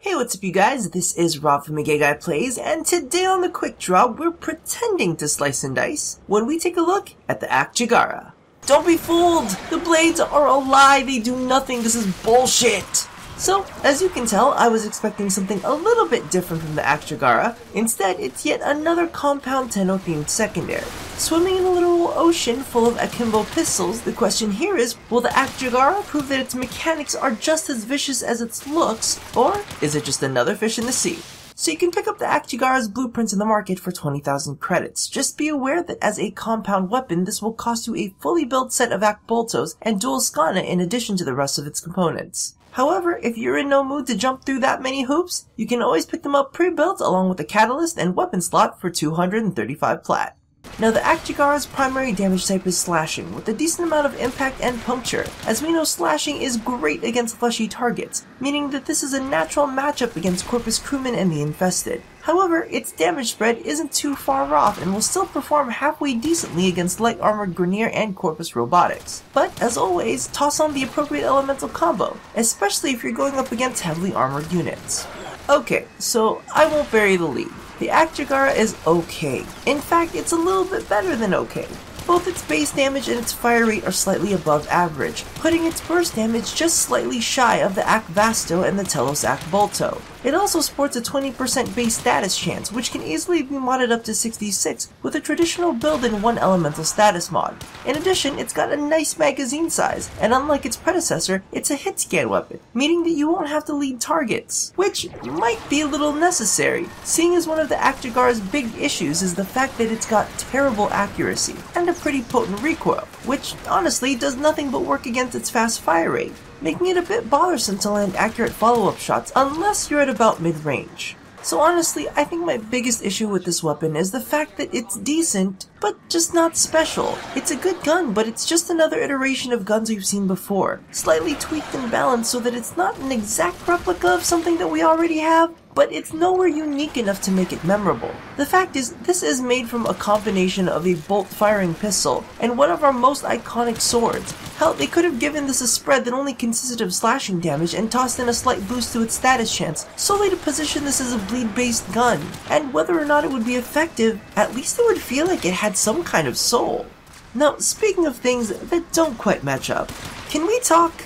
Hey, what's up you guys, this is Rob from Akjagara Plays, and today on the Quick Draw, we're pretending to slice and dice when we take a look at the Akjagara. Don't be fooled! The blades are a lie, they do nothing, this is bullshit! So, as you can tell, I was expecting something a little bit different from the Akjagara. Instead, it's yet another Compound Tenno themed secondary. Swimming in a literal ocean full of akimbo pistols, the question here is, will the Akjagara prove that its mechanics are just as vicious as its looks, or is it just another fish in the sea? So you can pick up the Akjagara's blueprints in the market for 20,000 credits. Just be aware that as a compound weapon, this will cost you a fully built set of Akboltos and dual Skana in addition to the rest of its components. However, if you're in no mood to jump through that many hoops, you can always pick them up pre-built along with the catalyst and weapon slot for 235 plat. Now the Akjagara's primary damage type is slashing, with a decent amount of impact and puncture. As we know, slashing is great against fleshy targets, meaning that this is a natural matchup against Corpus Crewmen and the Infested. However, its damage spread isn't too far off and will still perform halfway decently against light armored Grineer and Corpus Robotics. But as always, toss on the appropriate elemental combo, especially if you're going up against heavily armored units. Okay, so I won't bury the lead. The Akjagara is okay. In fact, it's a little bit better than okay. Both its base damage and its fire rate are slightly above average, putting its burst damage just slightly shy of the Akvasto and the Telos Akbolto. It also sports a 20% base status chance, which can easily be modded up to 66 with a traditional build in one elemental status mod. In addition, it's got a nice magazine size, and unlike its predecessor, it's a hit scan weapon, meaning that you won't have to lead targets, which might be a little necessary, seeing as one of the Akjagara's big issues is the fact that it's got terrible accuracy and a pretty potent recoil, which honestly does nothing but work against its fast fire rate, making it a bit bothersome to land accurate follow-up shots unless you're at about mid-range. So honestly, I think my biggest issue with this weapon is the fact that it's decent, but just not special. It's a good gun, but it's just another iteration of guns we've seen before, slightly tweaked and balanced so that it's not an exact replica of something that we already have, but it's nowhere unique enough to make it memorable. The fact is, this is made from a combination of a bolt-firing pistol and one of our most iconic swords. Hell, they could have given this a spread that only consisted of slashing damage and tossed in a slight boost to its status chance, solely to position this as a bleed-based gun. And whether or not it would be effective, at least it would feel like it had some kind of soul. Now, speaking of things that don't quite match up, can we talk?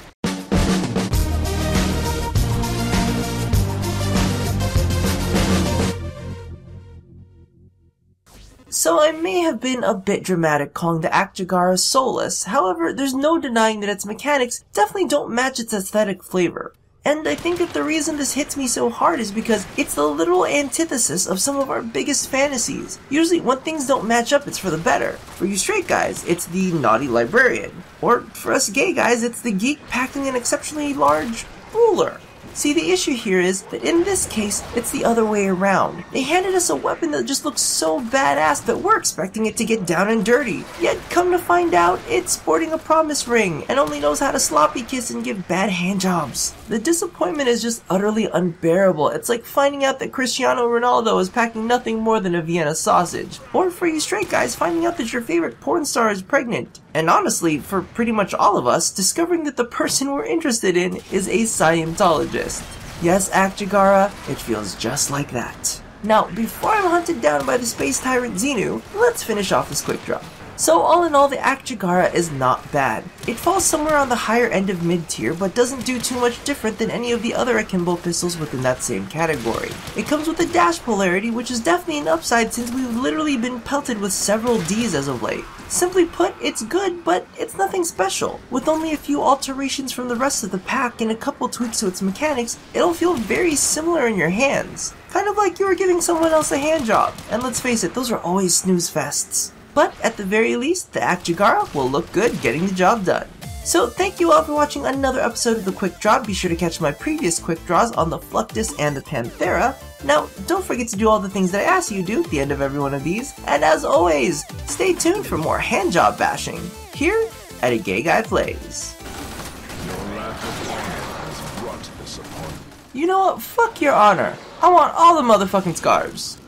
So I may have been a bit dramatic calling the Akjagara soulless, however, there's no denying that its mechanics definitely don't match its aesthetic flavor. And I think that the reason this hits me so hard is because it's the literal antithesis of some of our biggest fantasies. Usually when things don't match up, it's for the better. For you straight guys, it's the naughty librarian. Or for us gay guys, it's the geek packing an exceptionally large ruler. See, the issue here is that in this case, it's the other way around. They handed us a weapon that just looks so badass that we're expecting it to get down and dirty. Yet, come to find out, it's sporting a promise ring and only knows how to sloppy kiss and give bad handjobs. The disappointment is just utterly unbearable. It's like finding out that Cristiano Ronaldo is packing nothing more than a Vienna sausage. Or for you straight guys, finding out that your favorite porn star is pregnant. And honestly, for pretty much all of us, discovering that the person we're interested in is a Scientologist. Yes, Akjagara, it feels just like that. Now, before I'm hunted down by the space tyrant Xenu, let's finish off this quick draw. So all in all, the Akjagara is not bad. It falls somewhere on the higher end of mid-tier, but doesn't do too much different than any of the other akimbo pistols within that same category. It comes with a dash polarity, which is definitely an upside since we've literally been pelted with several Ds as of late. Simply put, it's good, but it's nothing special. With only a few alterations from the rest of the pack and a couple tweaks to its mechanics, it'll feel very similar in your hands. Kind of like you were giving someone else a hand job. And let's face it, those are always snooze fests. But at the very least, the Akjagara will look good getting the job done. So thank you all for watching another episode of the Quick Draw. Be sure to catch my previous Quick Draws on the Fluctus and the Panthera. Now, don't forget to do all the things that I ask you to do at the end of every one of these. And as always, stay tuned for more handjob bashing here at Akjagara Plays. You know what? Fuck your honor. I want all the motherfucking scarves.